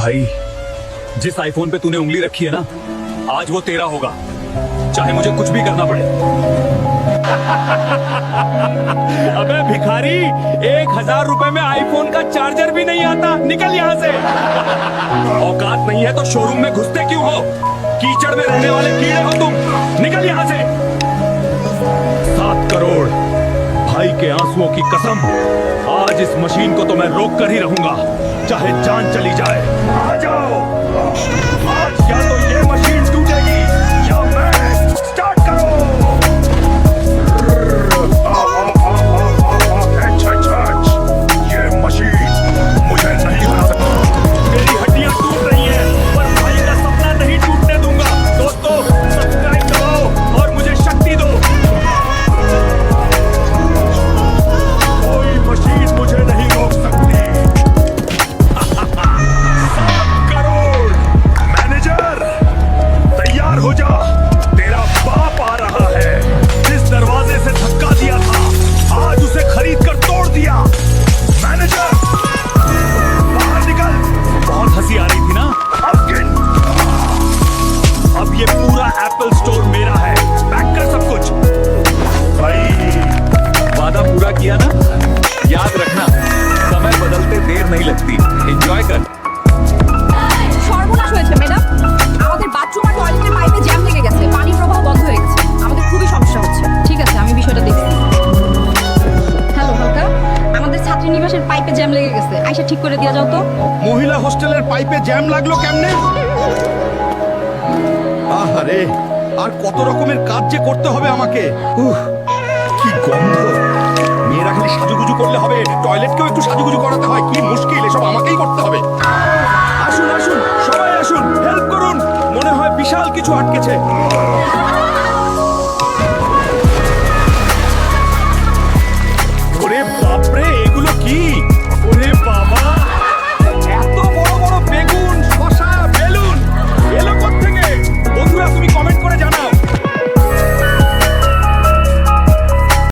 भाई, जिस आईफोन पे तूने उंगली रखी है ना, आज वो तेरा होगा, चाहे मुझे कुछ भी करना पड़े। अबे भिखारी, 1000 रुपए में आईफोन का चार्जर भी नहीं आता, निकल यहाँ से। औकात नहीं है तो शोरूम में घुसते क्यों हो? कीचड़ में रहने वाले कीड़े हो तुम, निकल यहाँ से। 7 करोड़, भाई के आंसुओं की कसम, आज इस मशीन को तो मैं रोक कर ही रहूंगा, चाहे जान चली जाए। आ जाओ, आज या तो ये मशीन टूटेगी या मैं। स्टार्ट करो। ये मशीन मुझे नहीं बना सकती। मेरी हड्डियां टूट रही हैं, पर भाई का सपना नहीं टूटने दूंगा। दोस्तों, सब्सक्राइब दबाओ और मुझे शक्ति दो। कोई मशीन मुझे नहीं रोक सकती। 7 करोड़। मैनेजर, तैयार हो जा, तेरा बाप आ रहा है। जिस दरवाजे से धक्का दिया था, आज उसे खरीद कर तोड़ दिया। मैनेजर, बाहर निकल। बहुत हंसी आ रही थी ना? अब गिन। अब ये पूरा एप्पल स्टोर मेरा है। पैक कर सब कुछ। भाई, वादा पूरा किया ना? याद रखना, समय बदलते देर नहीं लगती। एंजॉय कर। সর্বনাশ হয়েছে ম্যাডাম, আমাদের বাথরুম আর টয়লেটের পাইপে জ্যাম লেগে গেছে, পানির প্রবাহ বন্ধ হয়ে গেছে, আমাদের খুবই সমস্যা হচ্ছে। ঠিক আছে, আমি বিষয়টা দেখছি। হ্যালো হালকা, আমাদের ছাত্রী নিবাসের পাইপে জ্যাম লেগে গেছে, আইসা ঠিক করে দিয়া যাও তো। মহিলা হোস্টেলের পাইপে জ্যাম লাগলো কেমনে? আহারে, আর কত রকমের কাজ যে করতে হবে আমাকে। কি গন্ধ! মেয়েরা খালি সাজুগুজু করলে হবে, টয়লেটকেও একটু সাজুগুজু করাতে হয়। কি মুশকিল, এসব আমাকেই করতে হবে। আসুন আসুন, সবাই আসুন, হেল্প করুন। মনে হয় বিশাল কিছু আটকেছে।